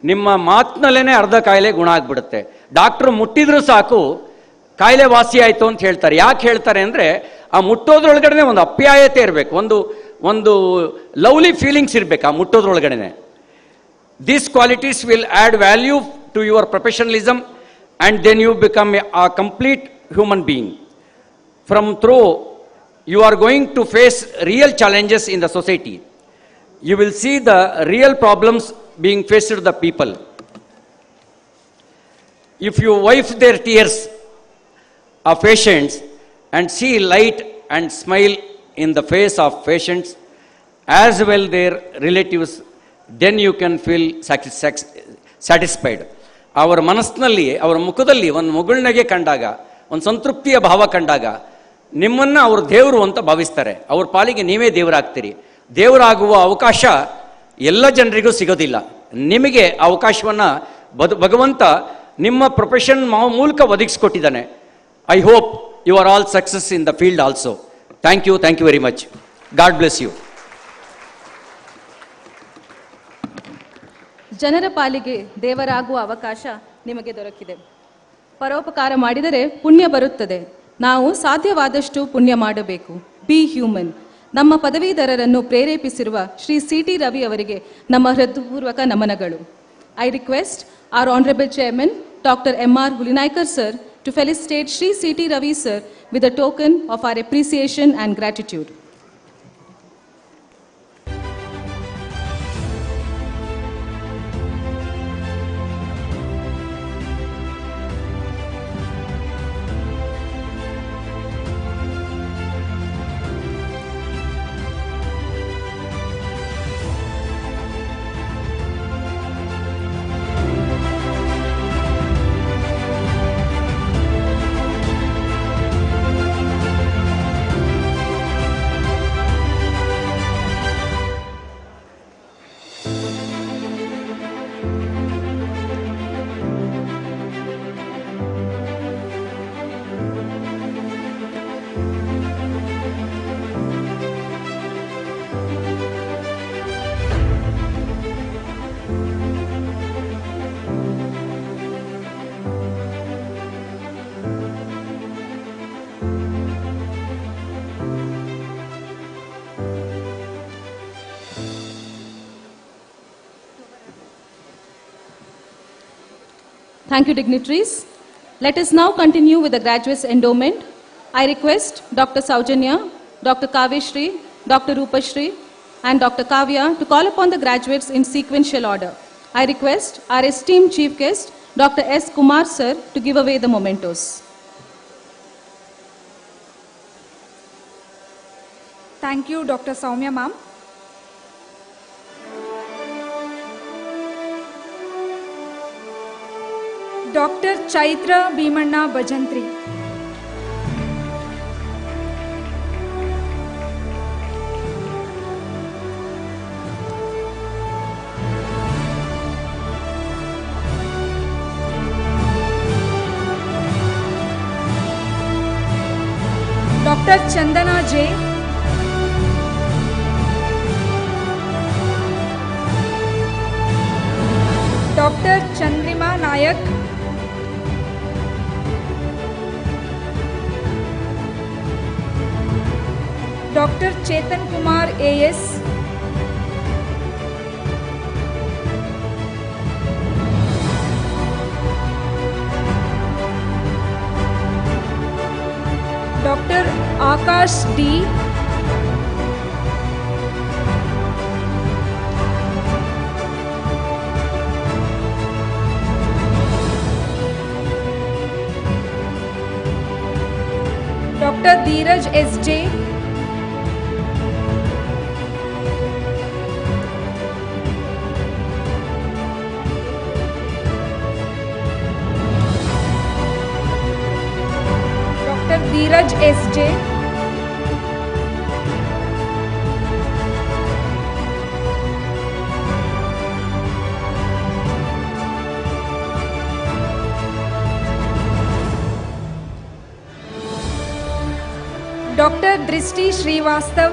ನಿಮ್ಮ ಮಾತಿನಲ್ಲೇ ಅರ್ಧ ಕಾಯಿಲೆ ಗುಣ ಆಗಿಬಿಡುತ್ತೆ. ಡಾಕ್ಟ್ರು ಮುಟ್ಟಿದ್ರೂ ಸಾಕು ಕಾಯಿಲೆ ವಾಸಿ ಆಯಿತು ಅಂತ ಹೇಳ್ತಾರೆ. ಯಾಕೆ ಹೇಳ್ತಾರೆ ಅಂದರೆ ಆ ಮುಟ್ಟೋದ್ರೊಳಗಡೆ ಒಂದು ಅಪ್ಯಾಯತೆ ಇರಬೇಕು, ಒಂದು ಲವ್ಲಿ ಫೀಲಿಂಗ್ಸ್ ಇರಬೇಕು ಆ ಮುಟ್ಟೋದ್ರೊಳಗಡೆ. These qualities will add value to your professionalism and then you become a complete human being. From through you are going to face real challenges in the society. You will see the real problems being faced to the people. If you wipe their tears of patients and see light and smile in the face of patients as well their relatives, then you can feel satisfied. ಅವರ ಮನಸ್ಸಿನಲ್ಲಿ, ಅವರ ಮುಖದಲ್ಲಿ ಒಂದು ಮುಗುಳ್ನಗೆ ಕಂಡಾಗ, ಒಂದು ಸಂತೃಪ್ತಿಯ ಭಾವ ಕಂಡಾಗ ನಿಮ್ಮನ್ನು ಅವರು ದೇವರು ಅಂತ ಭಾವಿಸ್ತಾರೆ. ಅವ್ರ ಪಾಲಿಗೆ ನೀವೇ ದೇವರಾಗ್ತೀರಿ. ದೇವರಾಗುವ ಅವಕಾಶ ಎಲ್ಲ ಜನರಿಗೂ ಸಿಗೋದಿಲ್ಲ. ನಿಮಗೆ ಅವಕಾಶವನ್ನು ಭಗವಂತ ನಿಮ್ಮ ಪ್ರೊಫೆಷನ್ ಮೂಲಕ ಒದಗಿಸ್ಕೊಟ್ಟಿದ್ದಾನೆ. I hope you are all success in the field also. Thank you very much. God bless you. ಜನರ ಪಾಲಿಗೆ ದೇವರಾಗುವ ಅವಕಾಶ ನಿಮಗೆ ದೊರಕಿದೆ. ಪರೋಪಕಾರ ಮಾಡಿದರೆ ಪುಣ್ಯ ಬರುತ್ತದೆ. ನಾವು ಸಾಧ್ಯವಾದಷ್ಟು ಪುಣ್ಯ ಮಾಡಬೇಕು. B human. ನಮ್ಮ ಪದವೀಧರರನ್ನು ಪ್ರೇರೇಪಿಸಿರುವ ಶ್ರೀ ಸಿ.ಟಿ. ರವಿ ಅವರಿಗೆ ನಮ್ಮ ಹೃದಯಪೂರ್ವಕ ನಮನಗಳು. I request our Honorable Chairman, Dr. M.R. Hulinaikar sir, to felicitate Shri C.T. Ravi sir with a token of our appreciation and gratitude. Thank you, dignitaries. Let us now continue with the graduates' endowment. I request Dr. Saujanya, Dr. Kaveshri, Dr. Rupashri, and Dr. Kavya to call upon the graduates in sequential order. I request our esteemed chief guest, Dr. S. Kumar sir, to give away the mementos. Thank you, Dr. Soumya ma'am. Dr. Chaitra Bhimanna Bajantri. Dr. Chandana J. Dr. Chandrima Nayak. Dr. Chetan Kumar A.S. Dr. Akash D. Dr. Dheeraj S.J. Dr. Dheeraj S.J. Dr. Drishti Srivastav.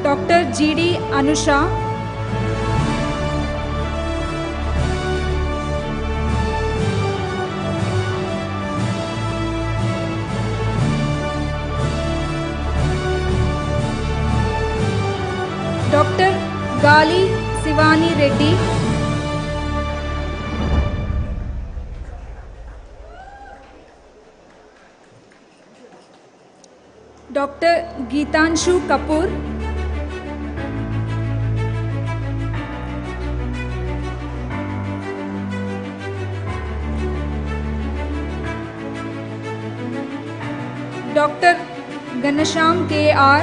Dr. G.D. Anusha, Dr. Gali Sivani Reddy, Dr. Geetanshu Kapoor, Dr. Ganesham K.R.,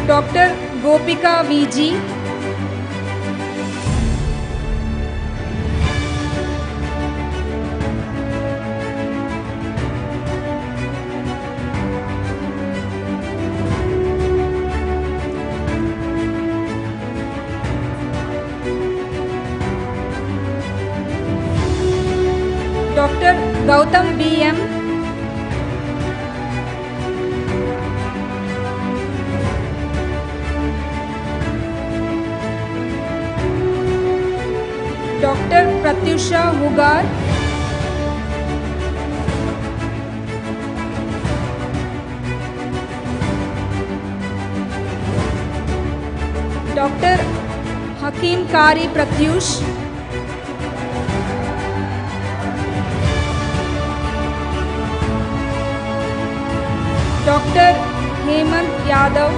Dr. Gopika V.G., Dr. Gautam B.M., Dr. Pratyusha Hugar, Dr. Hakim Kari Pratyush, Dr. Hemant Yadav,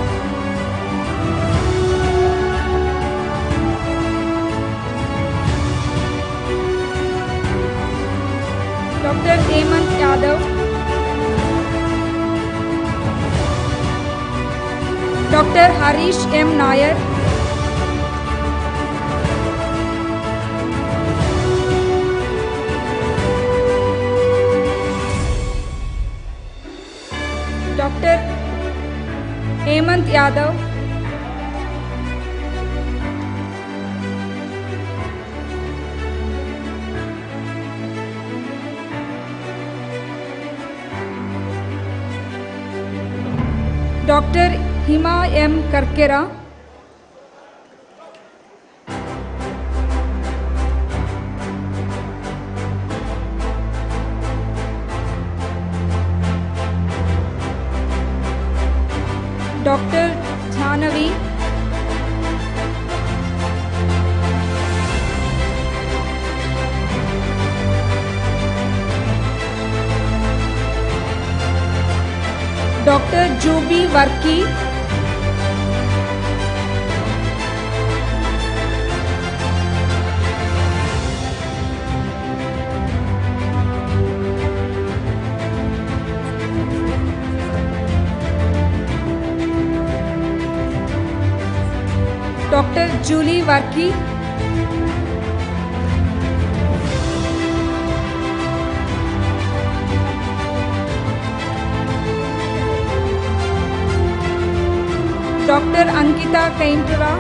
Dr. Hemant Yadav, Dr. Harish M. Nair, Dr. Hemant Yadav, Dr. Hima M. Karkera, Dr. Jhanavi, Dr. Jubi Varki, Dr. Julie Varki, Dr. Ankita Kaintura,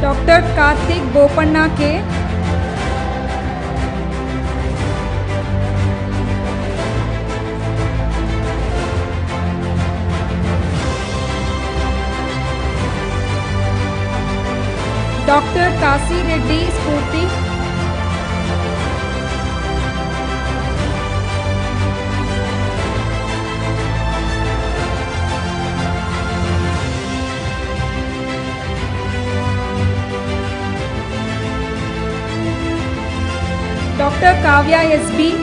Dr. Karthik Bopanna K, Dr. Kasi Reddy Spurti, Dr. Kavya SB,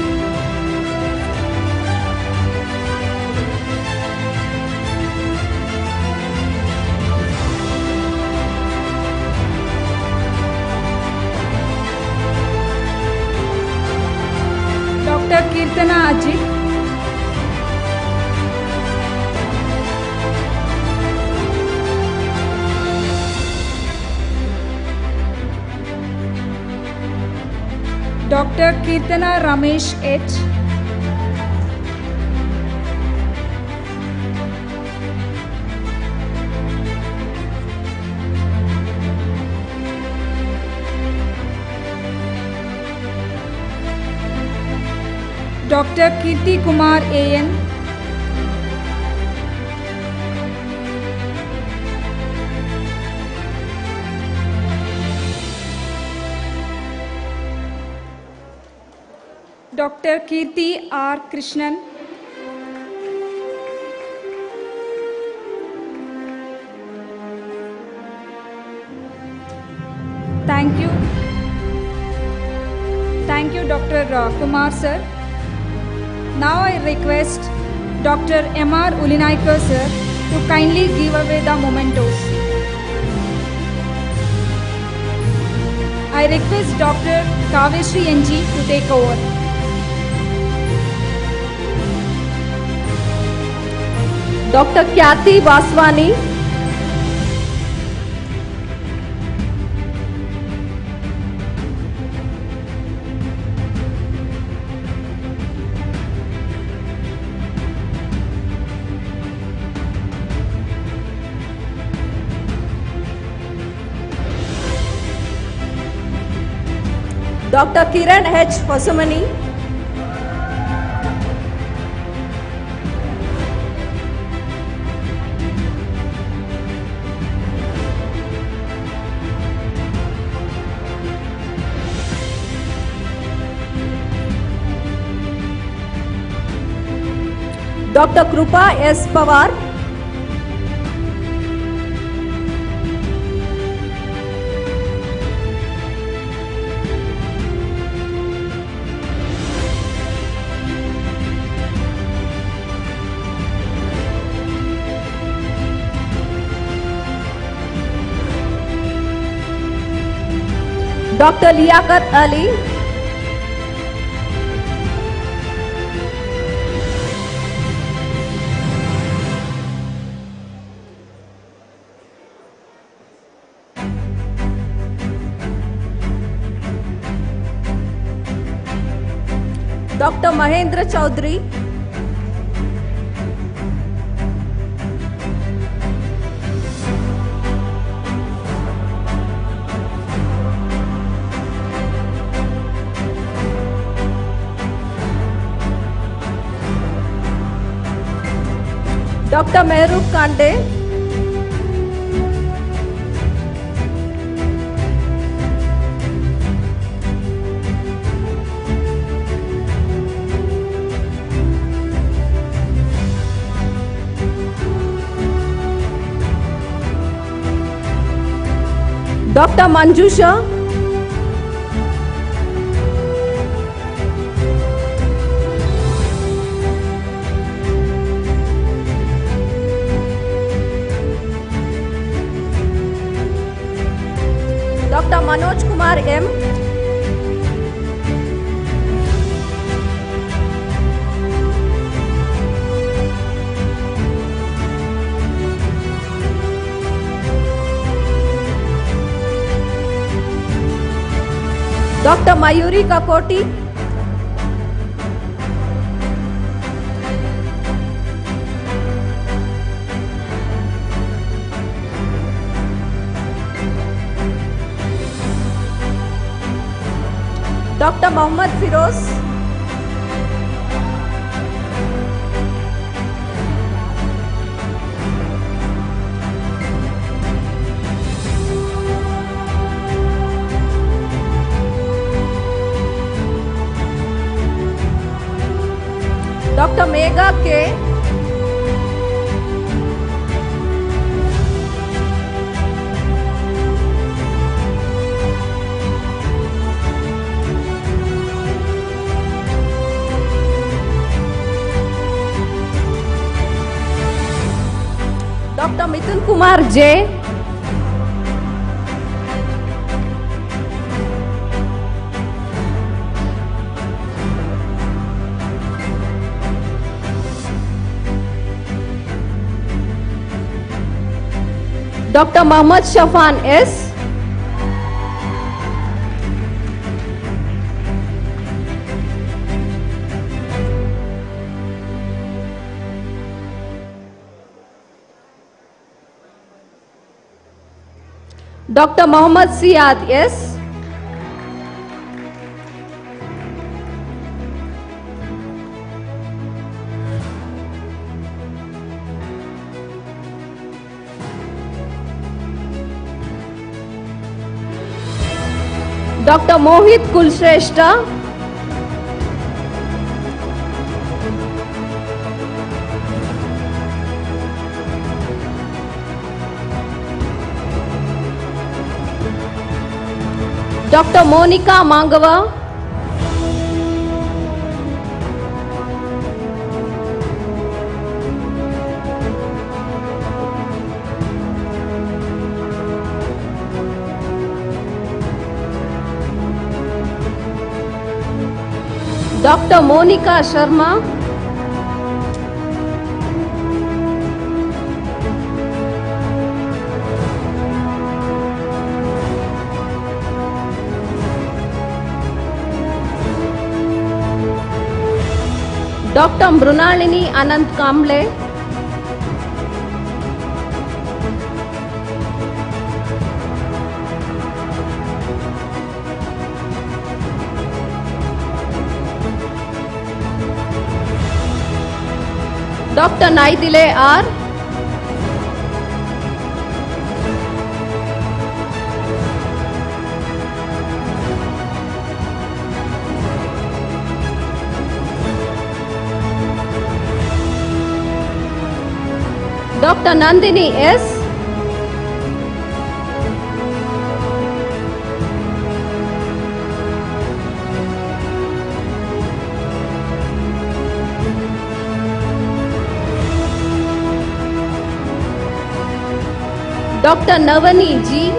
Dr. Kirtana Ajit, Dr. Kirtana Ramesh H, Dr. Kirti Kumar A.N. Dr. Kirti R. Krishnan. Thank you. Thank you, Dr. Kumar sir. Now I request Dr. M.R. Ulinaikar sir to kindly give away the mementos. I request Dr. Kaveshri NG to take over. Dr. Khyati Vaswani. Dr. Kiran H. Hossamani. Dr. Krupa S. Pawar. Dr. Liaquat Ali. Dr. Mahendra Chaudhary. Dr. Mehroob Kande. Dr. Manjusha. Dr. Manoj Kumar M. Dr. Mayuri Kakoti. Dr. Mohammad Firoz. Dr. Megha K. Dr. Mithun Kumar J. Dr. Mohammad Shafan S. Dr. Mohammad Siad S. Dr. Mohit Kulshrestha, Dr. Monica Mangava, Dr. Monica Sharma, Dr. Mrunalini Anant Kamble, Dr. Naidile R, Dr. Nandini S, Dr. Navani G,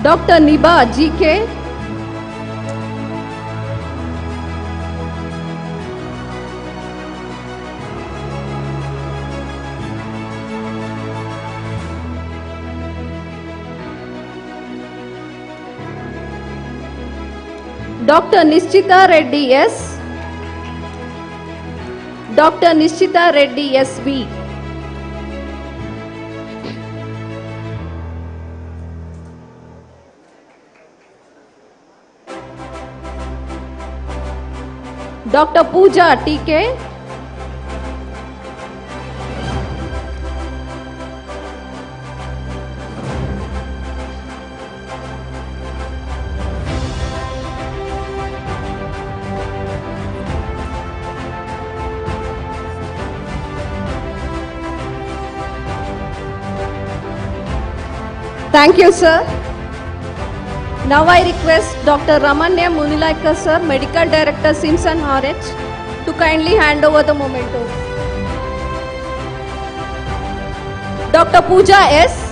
Dr. Niba GK, Dr. Nishchita Reddy S, Dr. Nishchita Reddy SB, Dr. Pooja TK, Thank you, sir. Now I request Dr. Ramanya Munilaikar, sir, Medical Director, Simpson RH, to kindly hand over the mementos. Dr. Pooja S,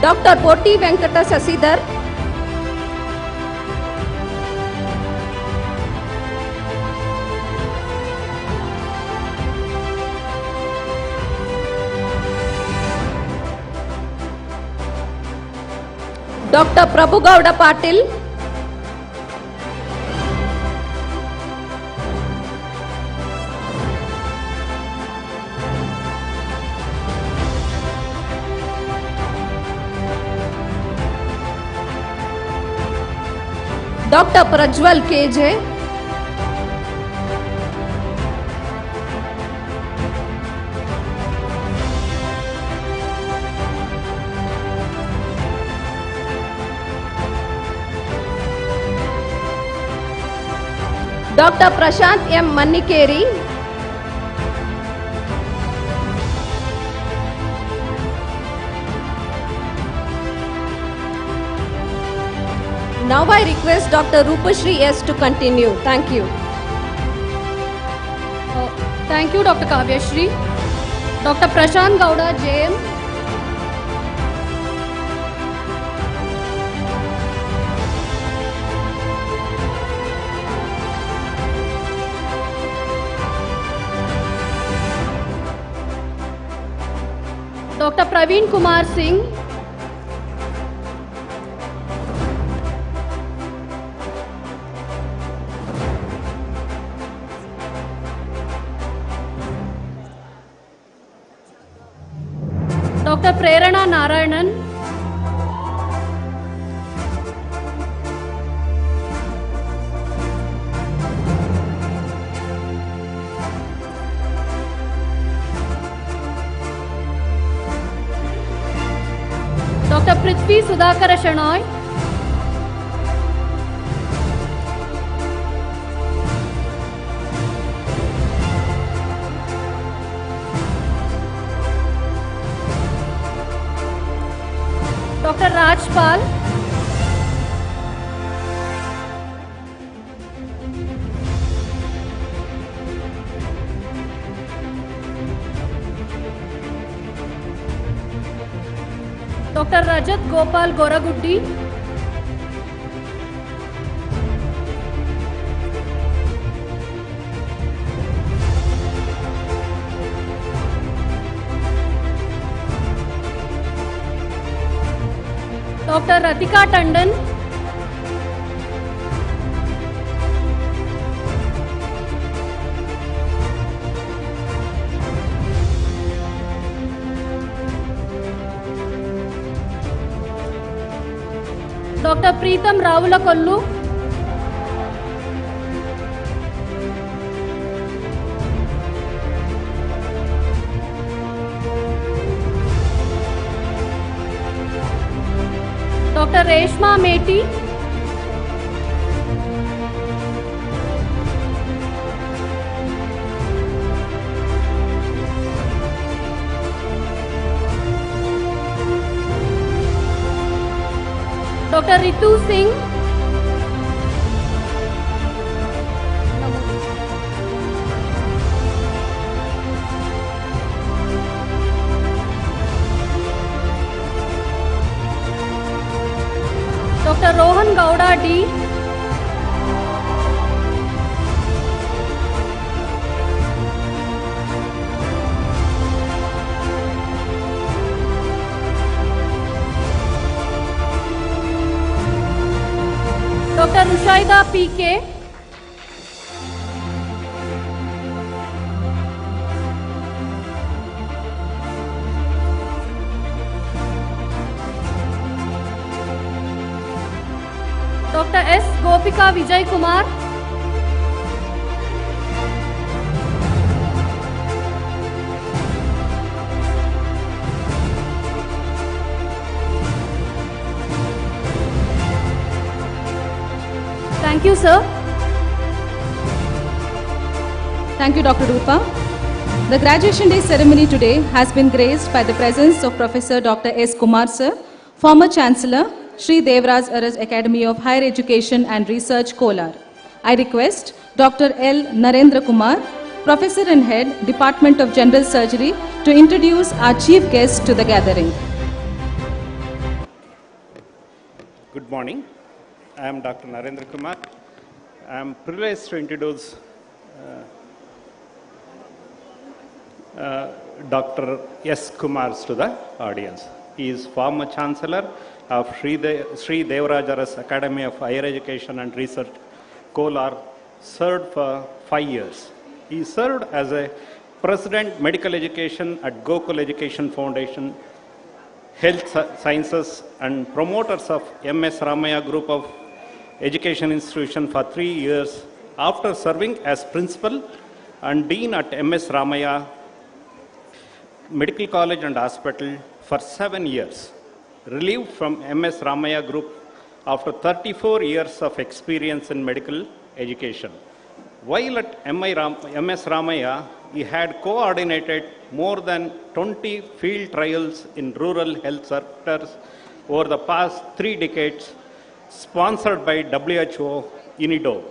Dr. Poti Venkata Sasidhar, Dr. Prabhu Gowda Patil, Dr. Prajwal KJ, Dr. Prashant M. Mannikeri, now I request Dr. Rupashri S to continue. Thank you. Thank you, Dr. Kavyashri. Dr. Prashant Gowda, JM. Dr. Praveen Kumar Singh. Dr. Prerana Narayanan, Dr. Prithvi Sudhakara Shanoy, Dr. Rajpal, Dr. Rajat Gopal Goraguddi, Dr. Ratika Tandon, Dr. Preetham Ravulakollu, Dr. Reshma Meti, Dr. Ritu Singh, Dr. Rohan Gowda D, Dr. Rushaida PK, Dr. S. Gopika Vijay Kumar, Thank you, sir. Thank you, Dr. Rupa. The graduation day ceremony today has been graced by the presence of Professor Dr. S. Kumar, sir, former Chancellor, Shri Devraj Aras Academy of Higher Education and Research, Kolar. I request Dr. L. Narendra Kumar, Professor and Head, Department of General Surgery, to introduce our chief guest to the gathering. Good morning. I am Dr. Narendra Kumar. I am privileged to introduce Dr. S. Kumar to the audience. He is former Chancellor of Shri Devraj Aras Academy of Higher Education and Research, Kolar, served for 5 years. He served as a President Medical Education at Gokul Education Foundation, Health Sciences and promoters of MS Ramaya Group of Education Institution for 3 years, after serving as Principal and Dean at MS Ramaya Medical College and Hospital for 7 years. Relieved from MS Ramaya Group after 34 years of experience in medical education. While at MS Ramaya, he had coordinated more than 20 field trials in rural health sectors over the past 3 decades, sponsored by WHO UNIDO,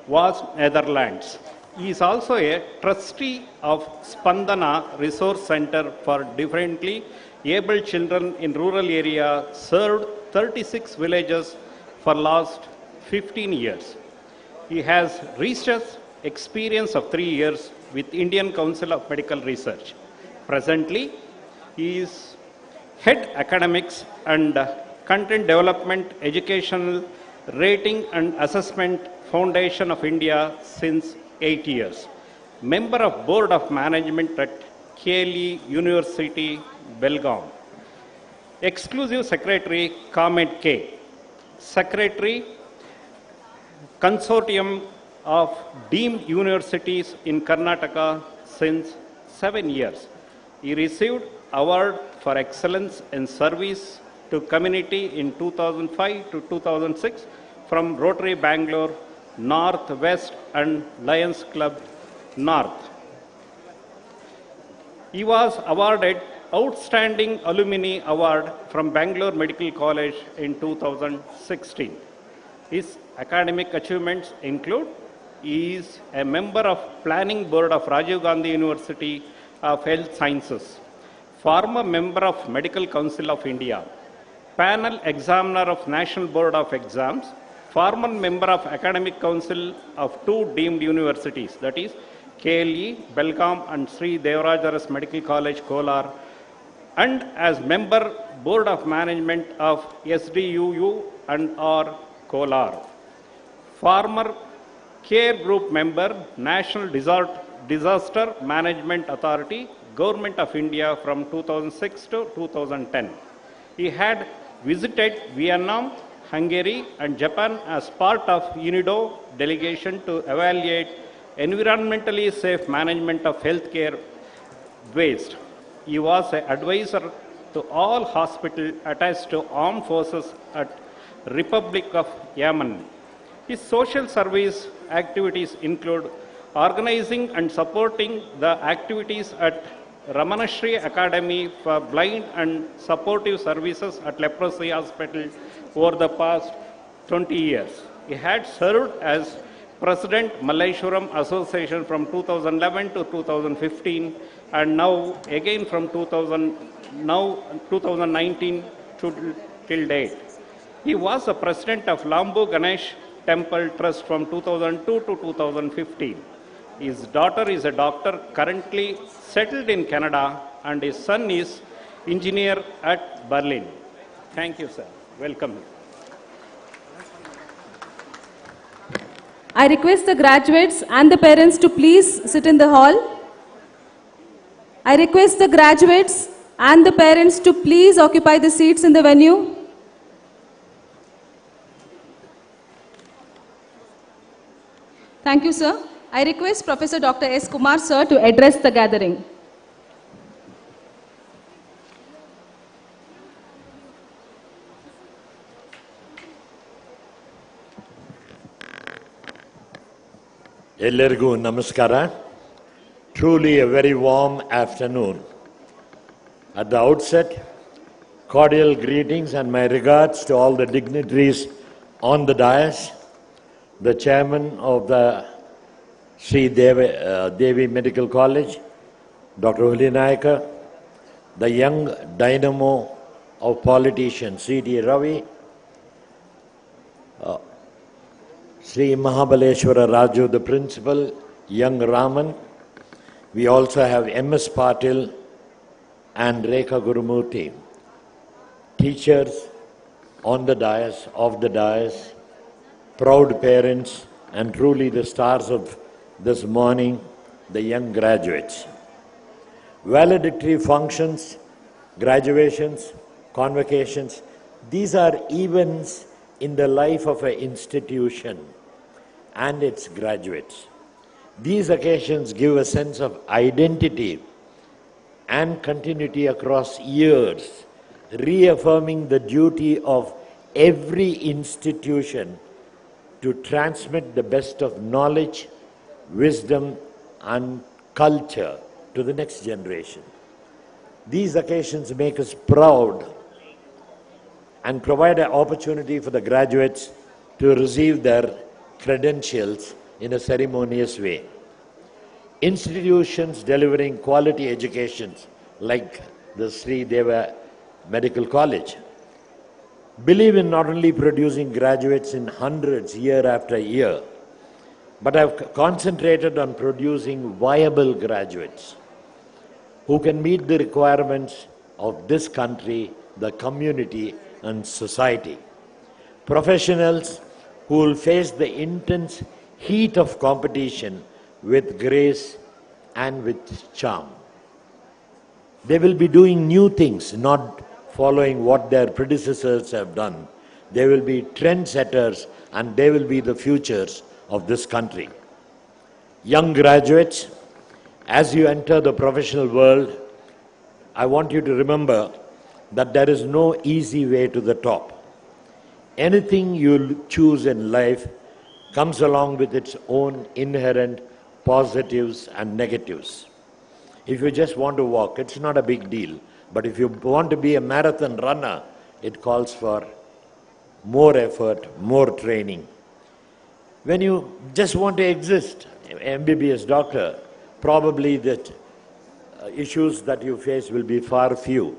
was Netherlands. He is also a trustee of Spandana Resource Center for Differently Abled Children in rural area, served 36 villages for last 15 years. He has research experience of 3 years with Indian Council of Medical Research. Presently, he is Head Academics and Content Development Educational Rating and Assessment Foundation of India since 8 years. Member of Board of Management at Kelly University, Belgaum. Exclusive Secretary Comment K. Secretary Consortium of Deemed Universities in Karnataka since 7 years. He received award for excellence in service to community in 2005 to 2006 from Rotary Bangalore, North, West and Lions Club North. He was awarded Outstanding Alumni Award from Bangalore Medical College in 2016. His academic achievements include he is a member of Planning Board of Rajiv Gandhi University of Health Sciences, former member of Medical Council of India, panel examiner of National Board of Exams, former member of Academic Council of 2 deemed universities, that is KLE, Belgaum and Sri Devarajaras Medical College, Kolar, and as member Board of Management of SDUU and or Kolar. Former Care Group member, National Disaster Management Authority, Government of India from 2006 to 2010. He had visited Vietnam, Hungary and Japan as part of UNIDO delegation to evaluate environmentally safe management of healthcare waste. He was an advisor to all hospitals attached to armed forces at Republic of Yemen. His social service activities include organizing and supporting the activities at Ramanashri Academy for Blind and Supportive Services at Leprosy Hospital over the past 20 years. He had served as President Malleshwaram Association from 2011 to 2015 and now again from 2019 till date. He was the President of Lambu Ganesh Temple Trust from 2002 to 2015. His daughter is a doctor currently settled in Canada and his son is engineer at Berlin. Thank you, sir. Welcome. I request the graduates and the parents to please sit in the hall. I request the graduates and the parents to please occupy the seats in the venue. Thank you, sir. I request Professor Dr. S. Kumar, sir, to address the gathering. ಎಲ್ಲರಿಗೂ ನಮಸ್ಕಾರ. Truly a very warm afternoon. At the outset, cordial greetings and my regards to all the dignitaries on the dais, the chairman of the Shridevi Medical College, Dr. Ulinayaka, the young dynamo of politicians, C.T. Ravi, Sri Mahabaleshwara Raju, the principal, young Raman. We also have M.S. Patil and Rekha Gurumurthy, teachers on the dais, of the dais, proud parents, and truly the stars of this morning, the young graduates. Valedictory functions, graduations, convocations, these are events in the life of an institution and its graduates. These occasions give a sense of identity and continuity across years, reaffirming the duty of every institution to transmit the best of knowledge, wisdom and culture to the next generation. These occasions make us proud and provide an opportunity for the graduates to receive their credentials in a ceremonious way. Institutions delivering quality educations like the Sri Deva Medical College believe in not only producing graduates in hundreds year after year, but have concentrated on producing viable graduates who can meet the requirements of this country, the community and society. Professionals who will face the intense heat of competition with grace and with charm. They will be doing new things, not following what their predecessors have done. They will be trendsetters and they will be the futures of this country. Young graduates, as you enter the professional world, I want you to remember that there is no easy way to the top. Anything you choose in life comes along with its own inherent positives and negatives. If you just want to walk, it's not a big deal. But if you want to be a marathon runner, it calls for more effort, more training. When you just want to exist, MBBS doctor, probably the issues that you face will be far few.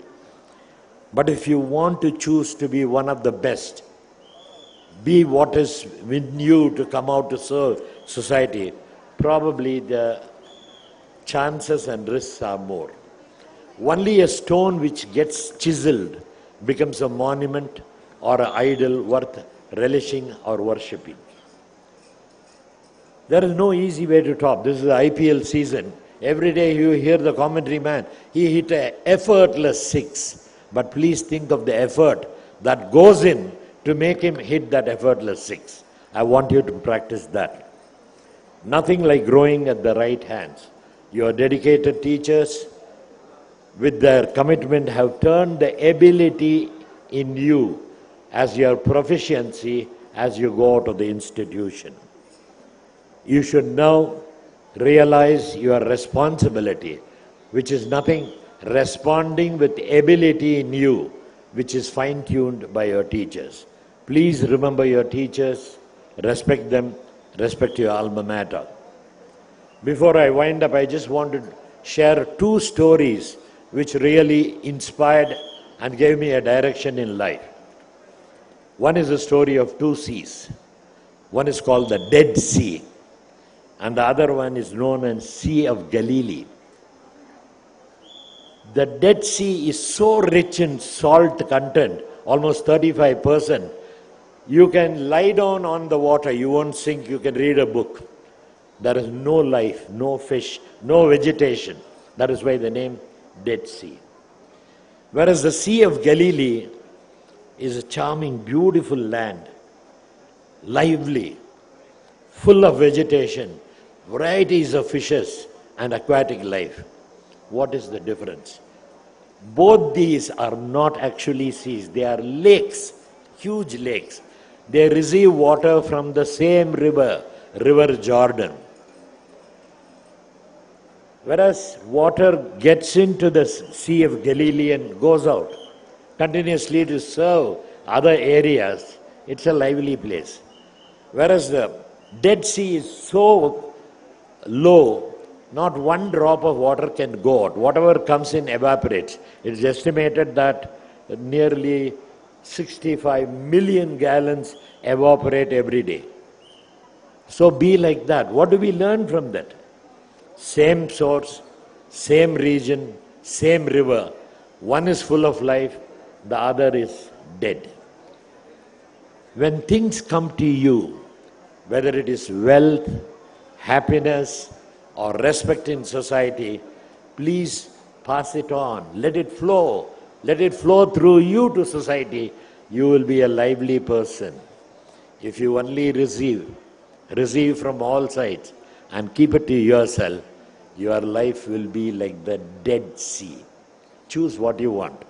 But if you want to choose to be one of the best, be what is within you to come out to serve society, probably the chances and risks are more. Only a stone which gets chiseled becomes a monument or an idol worth relishing or worshipping. There is no easy way to top. This is the IPL season. Every day you hear the commentary man, he hit an effortless six. But please think of the effort that goes in to make him hit that effortless six. I want you to practice that. Nothing like growing at the right hands. Your dedicated teachers, with their commitment, have turned the ability in you as your proficiency as you go out of the institution. You should now realize your responsibility, which is nothing responding with ability in you, which is fine-tuned by your teachers. Please remember your teachers, respect them, respect your alma mater. Before I wind up, I just want to share two stories which really inspired and gave me a direction in life. One is the story of two seas. One is called the Dead Sea, and the other one is known as Sea of Galilee. The Dead Sea is so rich in salt content, almost 35%. You can lie down on the water, you won't sink, you can read a book. There is no life, no fish, no vegetation. That is why the name Dead Sea. Whereas the Sea of Galilee is a charming, beautiful land, lively, full of vegetation, varieties of fishes and aquatic life. What is the difference? Both these are not actually seas, they are lakes, huge lakes. They receive water from the same river, River Jordan. Whereas water gets into the Sea of Galilee and goes out continuously to serve other areas, it's a lively place. Whereas the Dead Sea is so low, not one drop of water can go out. Whatever comes in evaporates. It's estimated that nearly 65 million gallons evaporate every day. So be like that. What do we learn from that? Same source, same region, same river. One is full of life, the other is dead. When things come to you, whether it is wealth, happiness, or respect in society, please pass it on. Let it flow. Let it flow through you to society. You will be a lively person. If you only receive from all sides and keep it to yourself, your life will be like the Dead Sea. Choose what you want.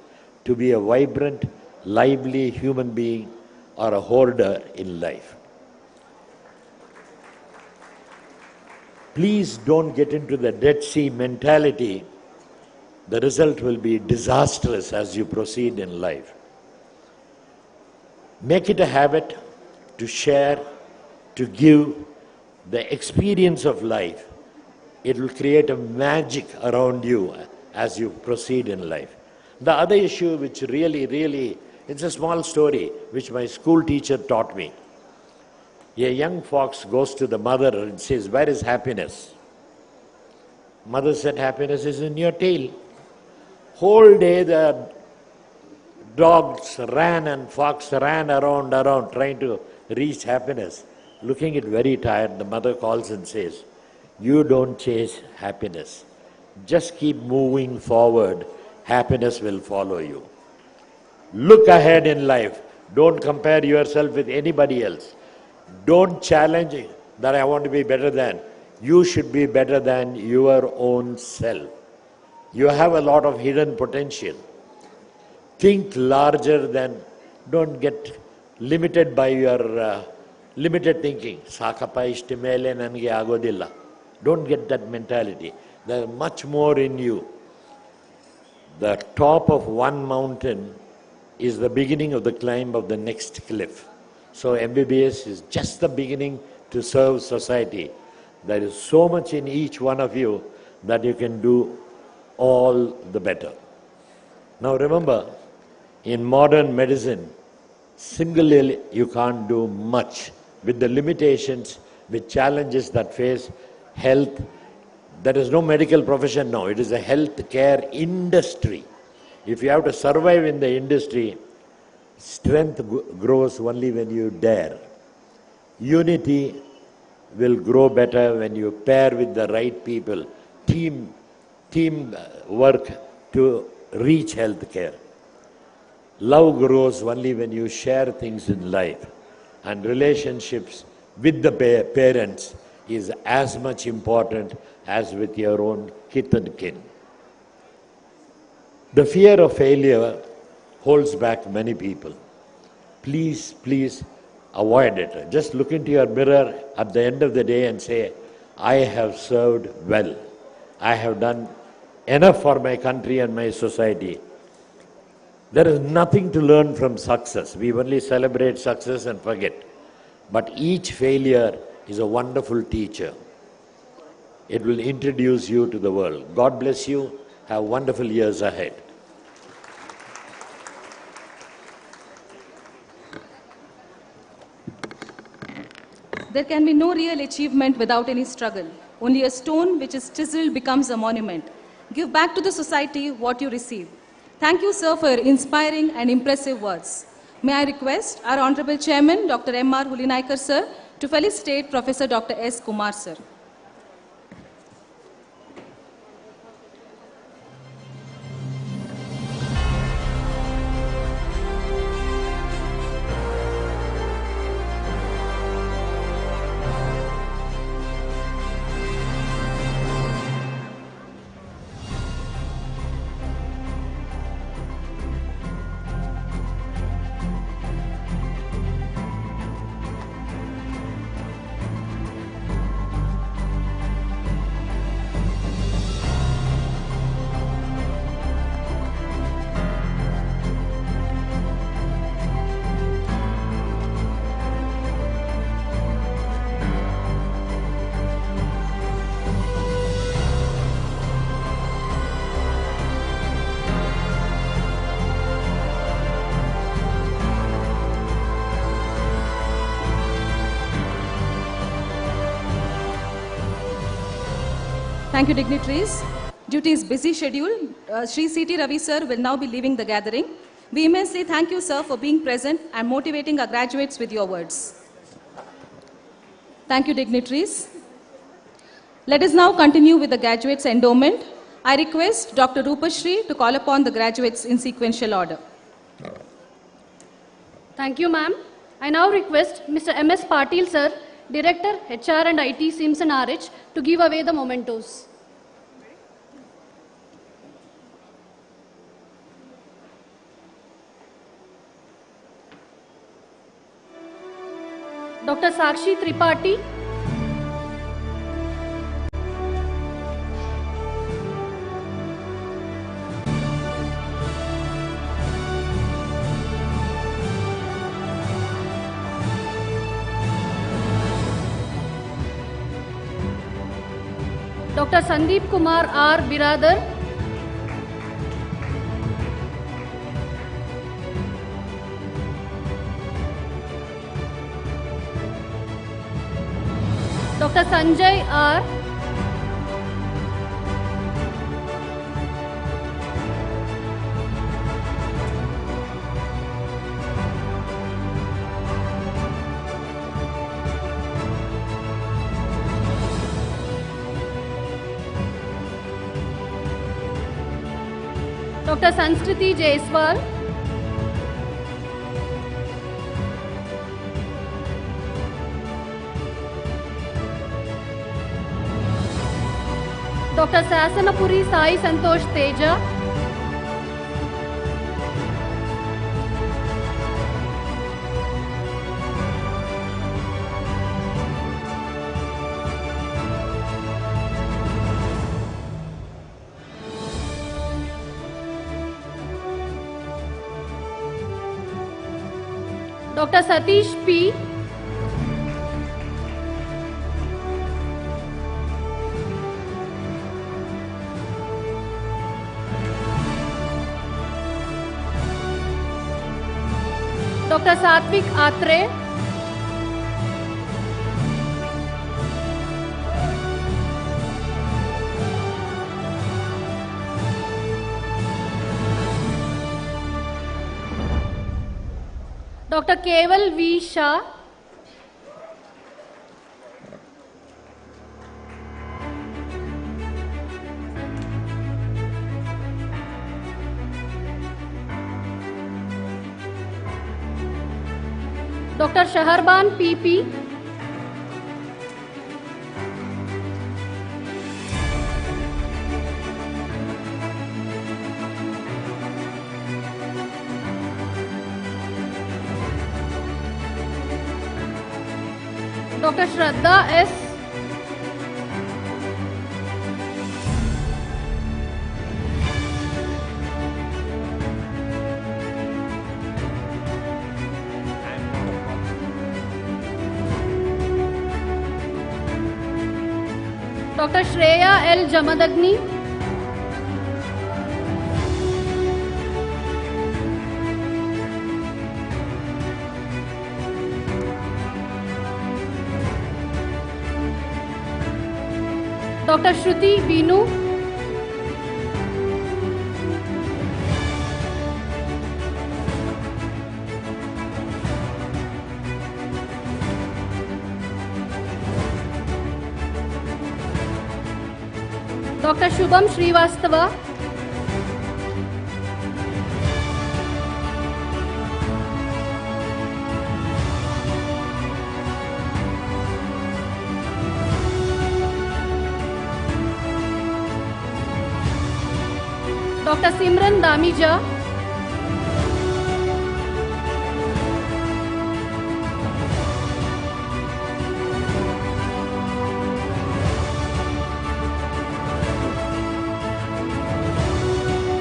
To be a vibrant, lively human being or a hoarder in life. Please don't get into the Dead Sea mentality. The result will be disastrous as you proceed in life. Make it a habit to share, to give the experience of life. It will create a magic around you as you proceed in life. The other issue which really, it's a small story which my school teacher taught me. A young fox goes to the mother and says, "Where is happiness?" Mother said, "Happiness is in your tail." Whole day the dogs ran and fox ran around trying to reach happiness. Looking it very tired, the mother calls and says, "You don't chase happiness. Just keep moving forward happiness will follow you. Look ahead in life. Don't compare yourself with anybody else. Don't challenge that I want to be better than. You should be better than your own self. You have a lot of hidden potential. Think larger than, don't get limited by your limited thinking. Sakapa ishtimele nange agodilla. Don't get that mentality. There is much more in you. The top of one mountain is the beginning of the climb of the next cliff. So MBBS is just the beginning to serve society. There is so much in each one of you that you can do all the better. Now remember, in modern medicine, singly you can't do much. With the limitations, with challenges that face health, there is no medical profession now. It is a healthcare industry. If you have to survive in the industry, strength grows only when you dare. Unity will grow better when you pair with the right people. Team work to reach healthcare. Love grows only when you share things in life. And relationships with the parents is as much important as with your own kith and kin. The fear of failure holds back many people. Please, please avoid it. Just look into your mirror at the end of the day and say, I have served well. I have done enough for my country and my society. There is nothing to learn from success. We only celebrate success and forget. But each failure is a wonderful teacher. It will introduce you to the world. God bless you. Have wonderful years ahead. There can be no real achievement without any struggle. Only a stone which is chiseled becomes a monument. Give back to the society what you receive. Thank you, sir, for your inspiring and impressive words. May I request our Honorable Chairman, Dr. M.R. Hulinaikar, sir, to felicitate Professor Dr. S. Kumar, sir. Thank you, dignitaries. Due to his busy schedule, Sri C.T. Ravi sir will now be leaving the gathering. We immensely thank you, sir, for being present and motivating our graduates with your words. Thank you, dignitaries. Let us now continue with the graduates' endowment. I request Dr. Rupashri to call upon the graduates in sequential order. Thank you, ma'am. I now request Mr. M.S. Patil, sir, Director, HR and IT, Simpson RH, to give away the mementos. Dr. Sakshi Tripathi, Dr. Sandeep Kumar R. Biradar, Dr. Sanjay R. Dr. Dr. Sanskriti Jaiswal, Dr. Sasanapuri Sai Santosh Teja, Dr. Satish P, Dr. Satvik Atre, Dr. Keval V. Shah, Dr. Shaharban PP, Dr. Shraddha S, Dr. Shreya L. Jamadagni, Dr. Shruti Binu, Dr. Shubham Srivastava, Dr. Simran Damija,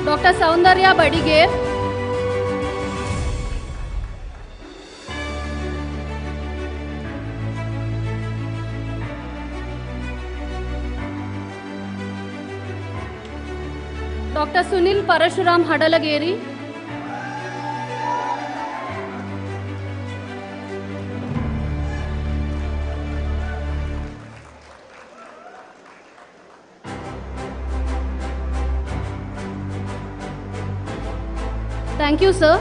Dr. Saundarya Badigir, Dr. Sunil Parashuram Hadalageri, Thank you, sir.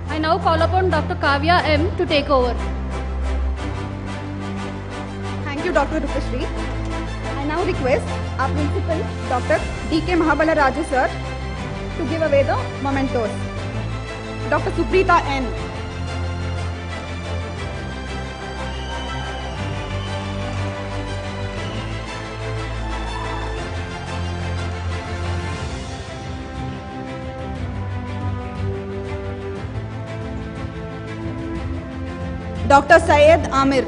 I now call upon Dr. Kavya M. to take over. Thank you, Dr. Rupashri. I now request our principal, Dr. D.K. Mahabala Raju, sir, to give away the mementos. Dr. Suprita N. Dr. Syed Amir.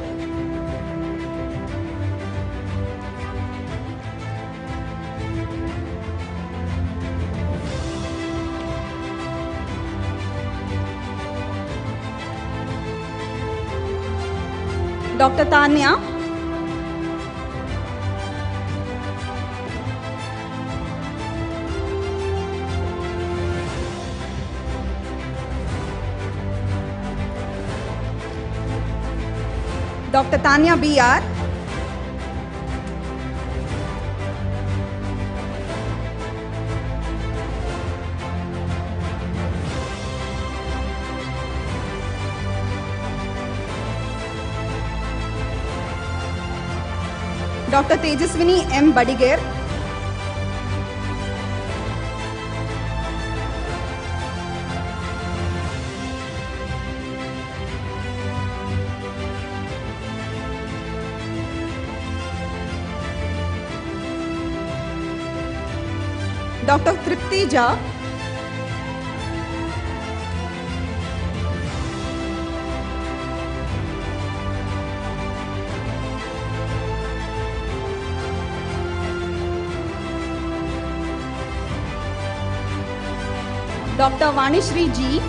Dr. Tanya. Dr. Tanya B.R. Dr. Tejaswini M. Badigir. Dr. Tripti Jha, Dr. Vanishri G,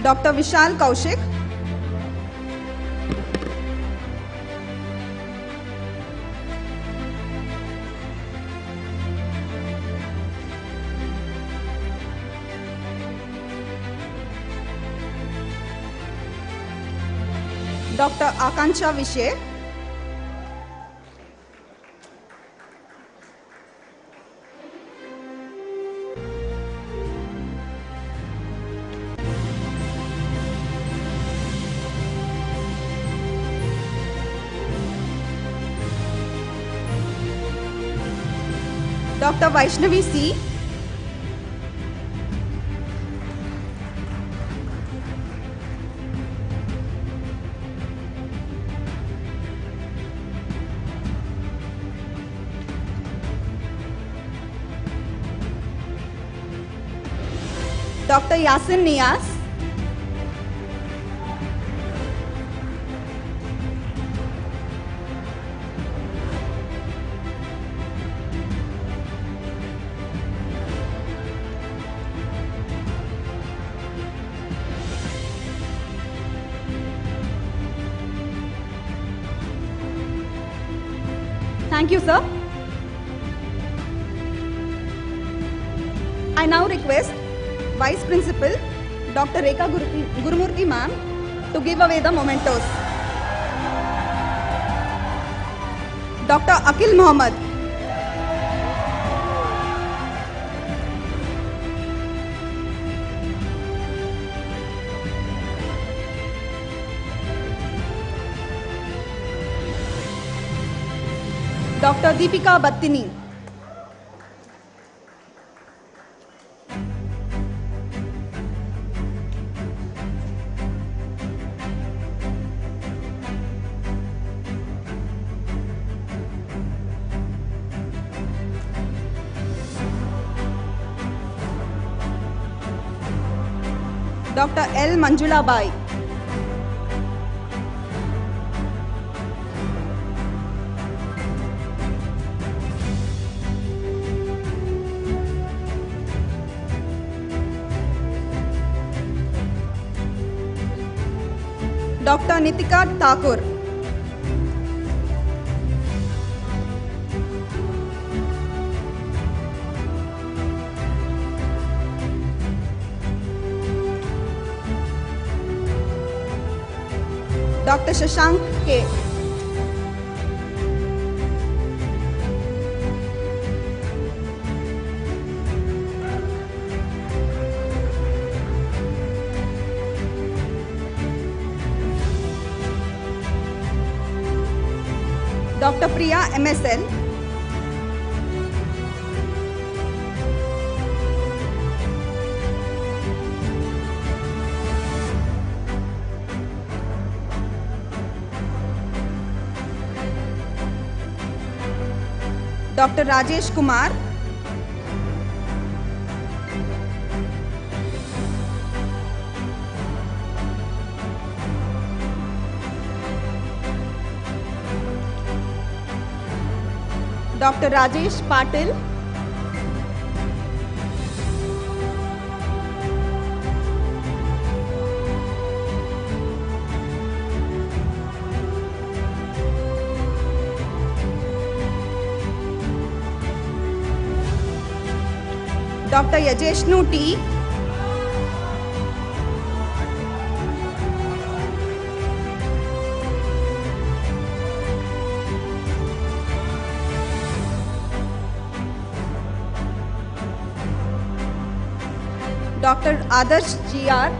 Dr. Vishal Kaushik, Dr. Akanksha Vishe, Dr. Vaishnavi C, Dr. Yasin Nias, Thank you, sir. I now request Vice Principal Dr. Rekha Gurumurthy ma'am to give away the mementos. Dr. Akil Mohammed, Dr. Deepika Battini, Dr. L. Manjula Bai, Dr. Nitika Thakur, Dr. Shashank K, Dr. Priya MSL, Dr. Rajesh Kumar, Dr. Rajesh Patil, Dr. Yajeshnu T, Dr. Adarsh GR,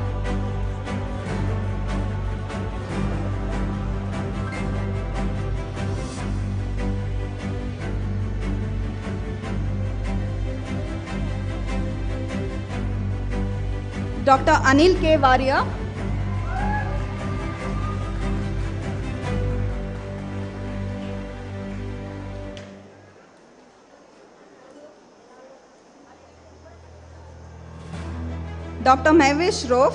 Dr. Anil K. Varia. Dr. Mavish Rof.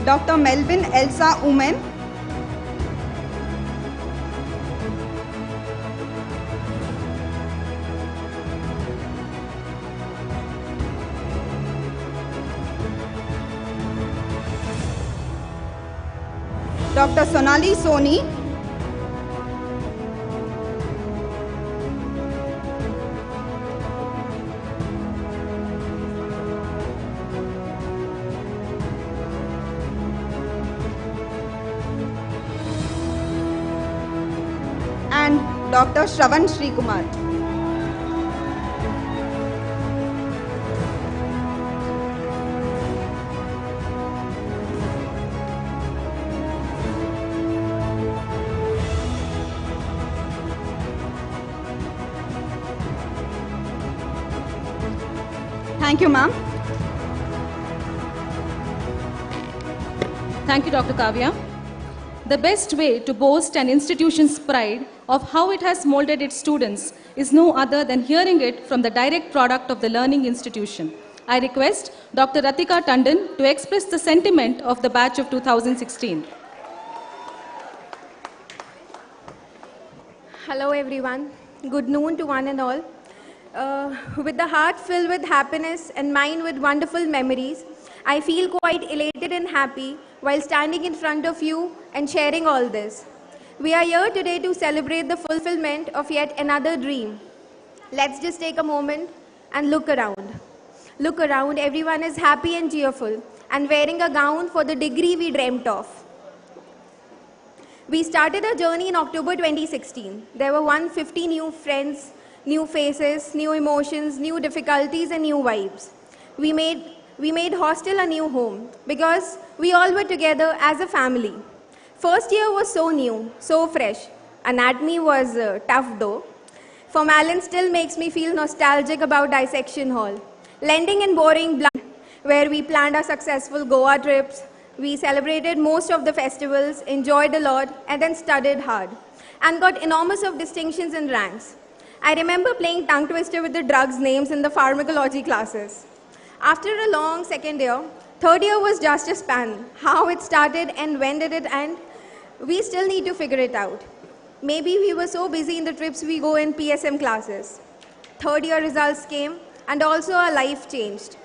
Dr. Melvin Elsa Umen. Dr. Sonali Soni. And Dr. Shravan Srikumar. Thank you, ma'am. Thank you, Dr. Kavya. The best way to boast an institution's pride of how it has molded its students is no other than hearing it from the direct product of the learning institution. I request Dr. Ratika Tandon to express the sentiment of the batch of 2016. Hello everyone. Good noon to one and all. With the heart filled with happiness and mind with wonderful memories, I feel quite elated and happy while standing in front of you and sharing all this. We are here today to celebrate the fulfillment of yet another dream. Let's just take a moment and look around. Look around, everyone is happy and cheerful and wearing a gown for the degree we dreamt of. We started our journey in October 2016. There were 150 new friends, new faces, new emotions, new difficulties and new vibes. We made hostel a new home because we all were together as a family. First year was so new, so fresh. Anatomy was tough though. Formalin still makes me feel nostalgic about dissection hall. Lending and boring blood, where we planned our successful Goa trips. We celebrated most of the festivals, enjoyed a lot, and then studied hard, and got enormous of distinctions and ranks. I remember playing tongue twister with the drugs names in the pharmacology classes. After a long second year, third year was just a span. How it started and when did it end? We still need to figure it out. Maybe we were so busy in the trips we go in PSM classes. Third year results came and also our life changed.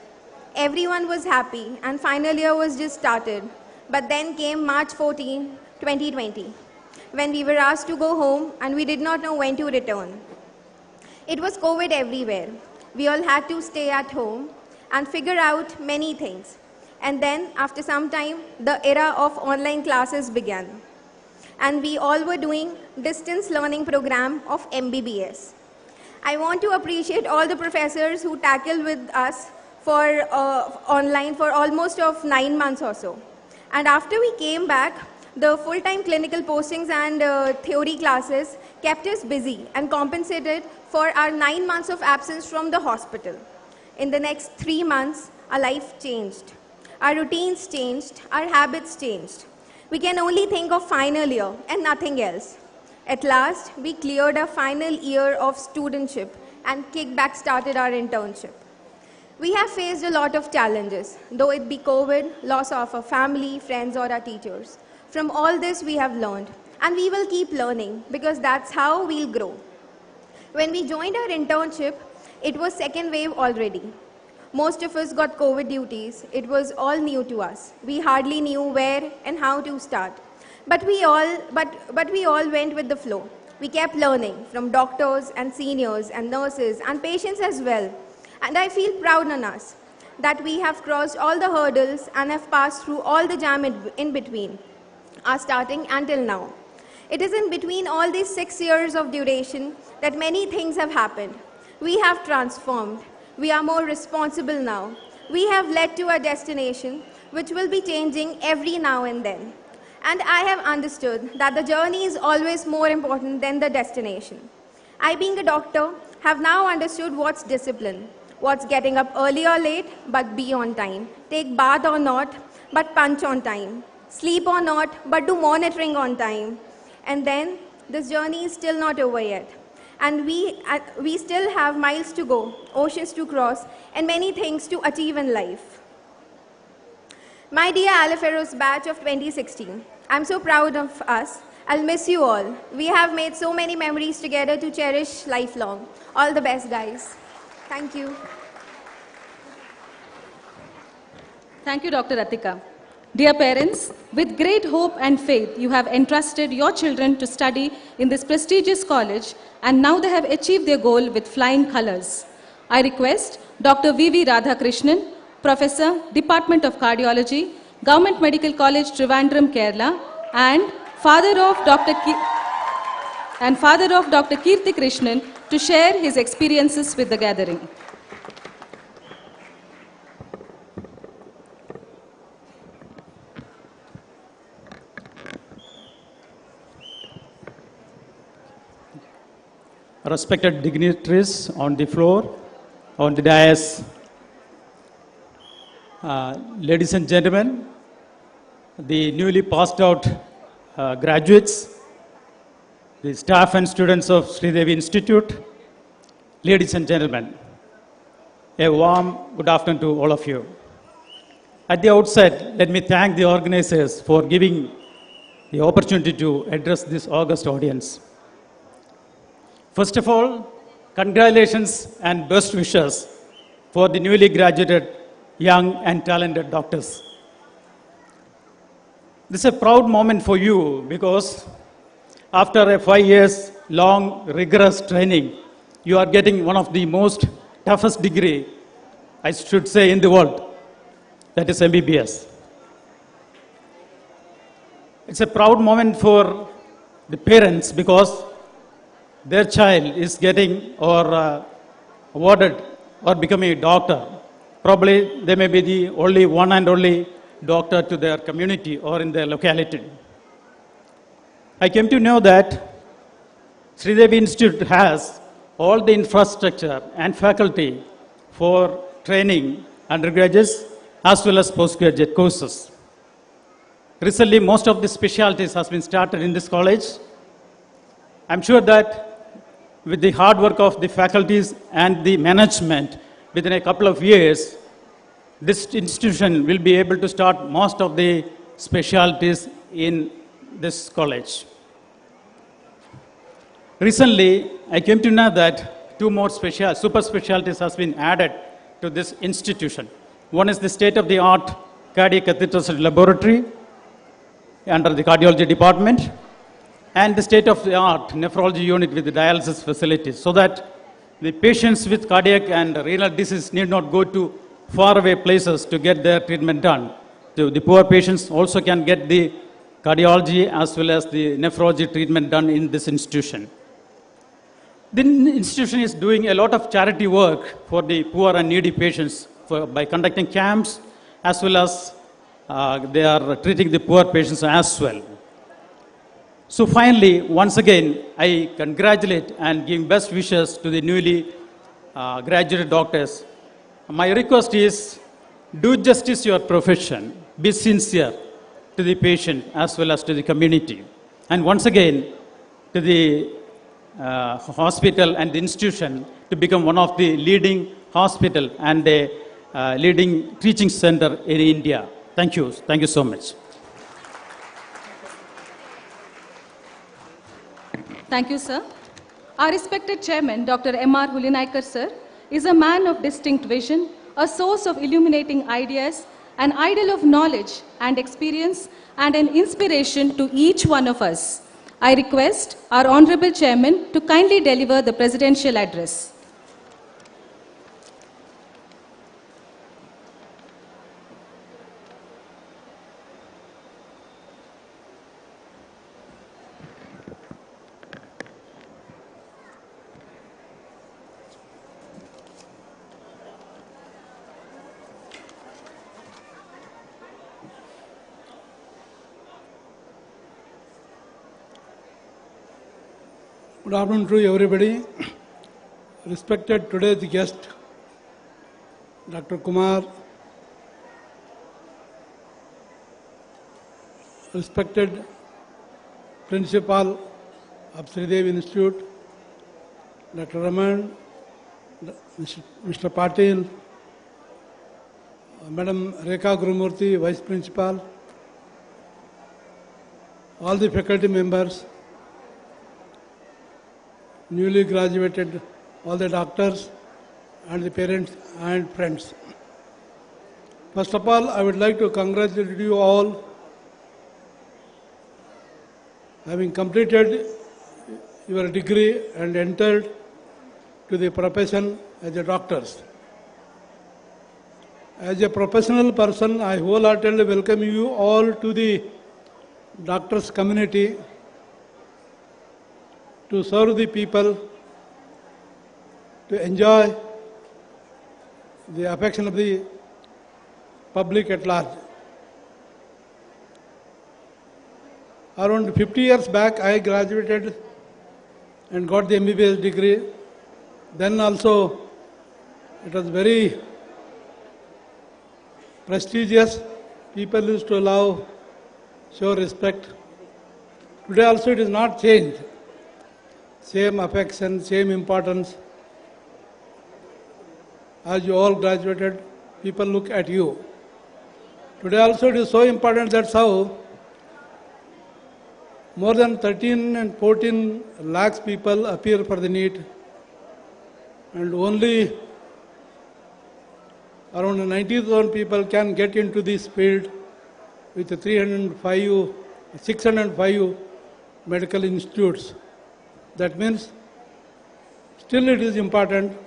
Everyone was happy and final year was just started. But then came March 14, 2020, when we were asked to go home and we did not know when to return. It was COVID everywhere. We all had to stay at home and figure out many things. And then, after some time, the era of online classes began. And we all were doing distance learning program of MBBS. I want to appreciate all the professors who tackled with us for online for almost of 9 months or so. And after we came back, the full-time clinical postings and theory classes kept us busy and compensated for our 9 months of absence from the hospital. In the next 3 months, our life changed. Our routines changed, our habits changed. We can only think of final year and nothing else. At last, we cleared our final year of studentship and kickback started our internship. We have faced a lot of challenges, though it be COVID, loss of a family, friends or our teachers. From all this we have learned and we will keep learning because that's how we'll grow. When we joined our internship, it was second wave already. Most of us got COVID duties. It was all new to us. We hardly knew where and how to start. But we all went with the flow. We kept learning from doctors and seniors and nurses and patients as well. And I feel proud on us that we have crossed all the hurdles and have passed through all the jam in between, our starting until now. It is in between all these 6 years of duration that many things have happened. We have transformed. We are more responsible now. We have led to our destination which will be changing every now and then. And I have understood that the journey is always more important than the destination. I, being a doctor, have now understood what's discipline, what's getting up early or late, but be on time, take bath or not, but punch on time, sleep or not, but do monitoring on time. And then, this journey is still not over yet. And we still have miles to go, oceans to cross, and many things to achieve in life. My dear Aliferos batch of 2016, I'm so proud of us. I'll miss you all. We have made so many memories together to cherish lifelong. All the best, guys. Thank you. Thank you, Dr. Atika. Dear parents, with great hope and faith, you have entrusted your children to study in this prestigious college, and now they have achieved their goal with flying colors. I request Dr. V.V. Radhakrishnan, Professor, Department of Cardiology, Government Medical College, Trivandrum, Kerala, and father of Dr. Kirti Krishnan to share his experiences with the gathering. Respected dignitaries on the floor, on the dais, ladies and gentlemen, the newly passed out graduates, the staff and students of Shridevi Institute, ladies and gentlemen, a warm good afternoon to all of you. At the outset, let me thank the organizers for giving the opportunity to address this august audience. First of all, congratulations and best wishes for the newly graduated young and talented doctors. This is a proud moment for you because after a 5 years long rigorous training, you are getting one of the most toughest degree, I should say, in the world, that is MBBS. It's a proud moment for the parents because their child is getting or awarded or becoming a doctor. Probably they may be the only one and only doctor to their community or in their locality. I came to know that Shridevi Institute has all the infrastructure and faculty for training undergraduates as well as postgraduate courses. Recently, most of the specialties has been started in this college. I'm sure that with the hard work of the faculties and the management, within a couple of years, this institution will be able to start most of the specialties in this college. Recently, I came to know that 2 more super specialties has been added to this institution. One is the state-of-the-art cardiac catheter laboratory under the cardiology department, and the state-of-the-art nephrology unit with the dialysis facilities, so that the patients with cardiac and renal disease need not go to faraway places to get their treatment done. The poor patients also can get the cardiology as well as the nephrology treatment done in this institution. The institution is doing a lot of charity work for the poor and needy patients by conducting camps, as well as they are treating the poor patients as well. So finally, once again, I congratulate and give best wishes to the newly graduated doctors. My request is, do justice to your profession, be sincere to the patient as well as to the community. And once again, to the hospital and the institution to become one of the leading hospital and a leading teaching center in India. Thank you. Thank you so much. Thank you, sir. Our respected chairman, Dr. M.R. Hulinaikar, sir, is a man of distinct vision, a source of illuminating ideas, an idol of knowledge and experience, and an inspiration to each one of us. I request our honorable chairman to kindly deliver the presidential address. Good afternoon to everybody. Respected today's guest, Dr. Kumar, respected Principal of Shridevi Institute, Dr. Raman, Mr. Patil, Madam Rekha Gurumurthy, Vice Principal, all the faculty members, newly graduated, all the doctors and the parents and friends. First of all, I would like to congratulate you all having completed your degree and entered to the profession as a doctors. As a professional person, I wholeheartedly welcome you all to the doctors community to serve the people, to enjoy the affection of the public at large. Around 50 years back, I graduated and got the MBBS degree. Then also, it was very prestigious. People used to love, show respect. Today also it is not changed. Same affection, same importance. As you all graduated, people look at you. Today also it is so important, that's how more than 13 and 14 lakhs people appear for the NEET, and only around 90,000 people can get into this field with 605 medical institutes. That means still it is important.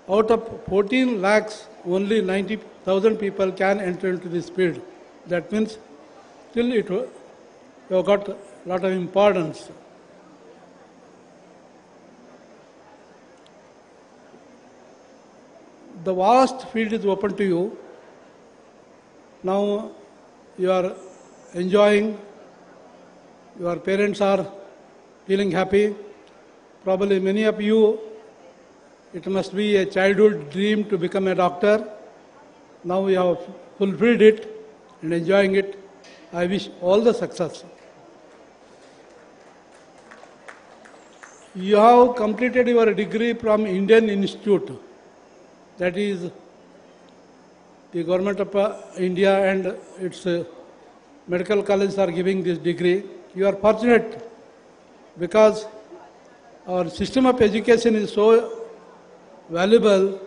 Out of 14 lakhs, only 90,000 people can enter into this field. That means still you have got a lot of importance. The vast field is open to you. Now you are enjoying, your parents are feeling happy. Probably many of you, it must be a childhood dream to become a doctor. Now you have fulfilled it and enjoying it. I wish all the success. You have completed your degree from Indian Institute. That is the government of India and its medical colleges are giving this degree. You are fortunate because our system of education is so valuable.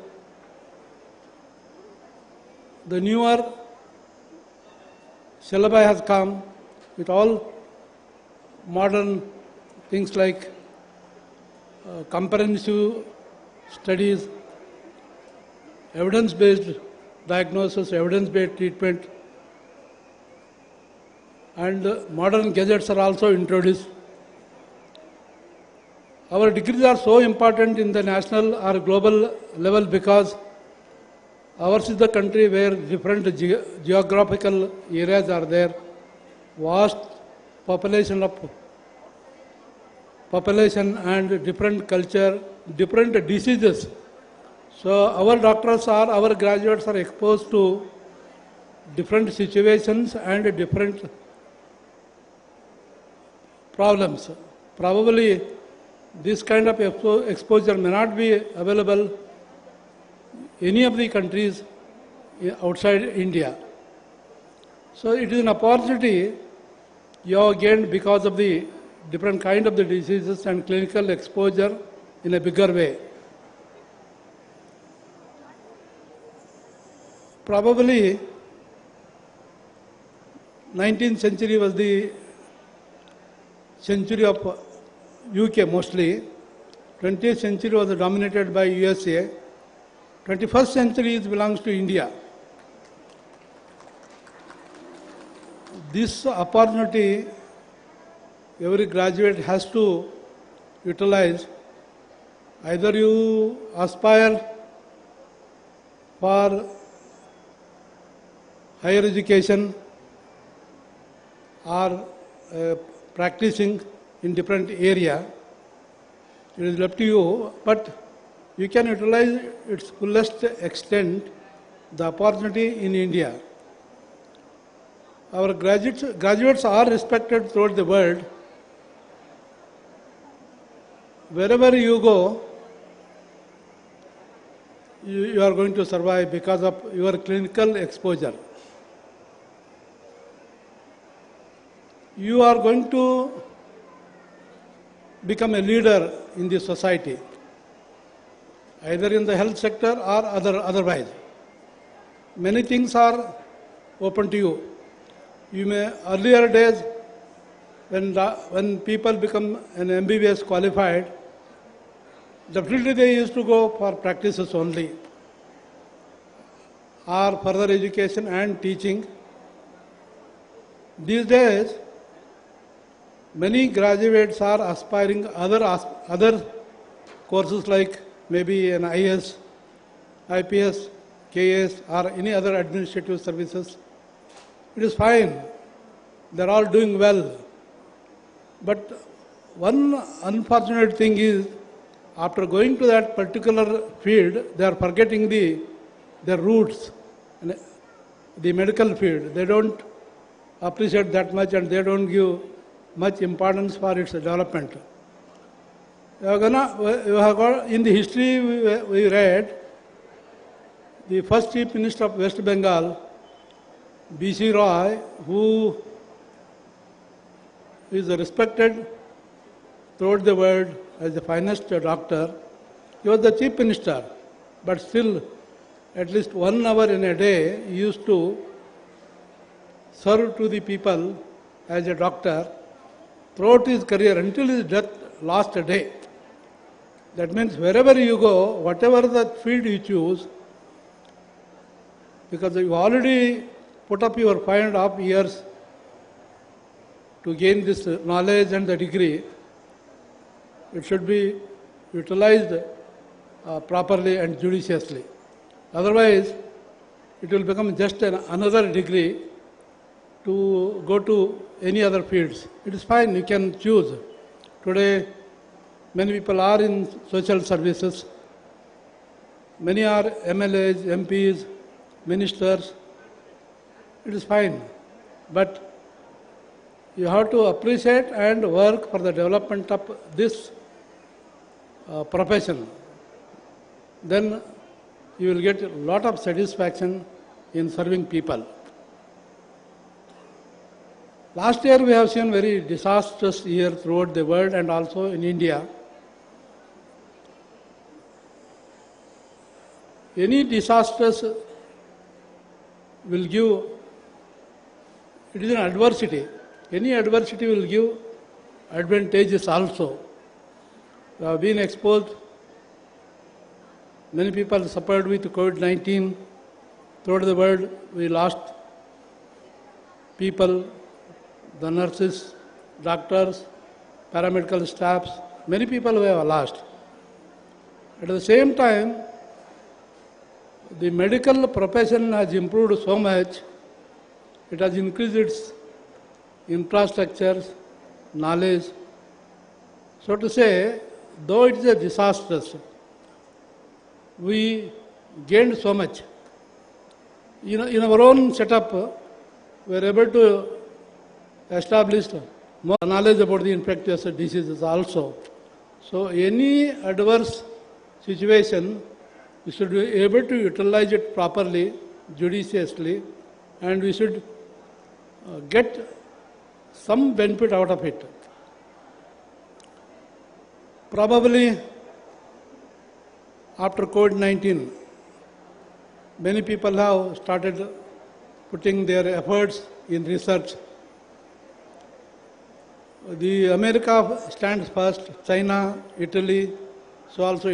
The newer syllabi has come with all modern things like comprehensive studies, evidence-based diagnosis, evidence-based treatment, and modern gadgets are also introduced. Our degrees are so important in the national or global level because ours is the country where different geographical areas are there, vast population and different culture, different diseases. So our doctors our graduates are exposed to different situations and different problems. Probably this kind of exposure may not be available in any of the countries outside India. So it is an opportunity you have gained because of the different kind of the diseases and clinical exposure in a bigger way. Probably 19th century was the century of UK mostly. 20th century was dominated by USA. 21st century belongs to India. This opportunity every graduate has to utilize. Either you aspire for higher education or practicing in different area. It is left to you, but you can utilize its fullest extent the opportunity in India. Our graduates are respected throughout the world. Wherever you go, you are going to survive because of your clinical exposure. You are going to become a leader in the society, either in the health sector or otherwise. Many things are open to you. You may, earlier days, when people become an MBBS qualified, definitely they used to go for practices only, or further education and teaching. These days, many graduates are aspiring other courses like maybe an IS, IPS, KS, or any other administrative services. It is fine. They're all doing well. But one unfortunate thing is, after going to that particular field, they are forgetting their roots, the medical field. They don't appreciate that much and they don't give much importance for its development. In the history we read, the first Chief Minister of West Bengal, B.C. Roy, who is respected throughout the world as the finest doctor, he was the Chief Minister, but still at least 1 hour in a day he used to serve to the people as a doctor throughout his career until his death last day. That means wherever you go, whatever the field you choose, because you already put up your 5.5 years to gain this knowledge and the degree, it should be utilized properly and judiciously. Otherwise, it will become just another degree to go to any other fields. It is fine, you can choose. Today, many people are in social services. Many are MLAs, MPs, ministers. It is fine. But you have to appreciate and work for the development of this profession. Then you will get a lot of satisfaction in serving people. Last year we have seen very disastrous year throughout the world and also in India. Any disasters will give, it is an adversity. Any adversity will give advantages also. We have been exposed, many people suffered with COVID-19. Throughout the world, we lost people, the nurses, doctors, paramedical staffs, many people we have lost. At the same time, the medical profession has improved so much, it has increased its infrastructures, knowledge. So to say, though it is a disastrous, we gained so much. In our own setup, we are able to establish more knowledge about the infectious diseases also. So any adverse situation, we should be able to utilize it properly, judiciously, and we should get some benefit out of it. Probably after COVID-19, many people have started putting their efforts in research. The America stands first, China, Italy, so also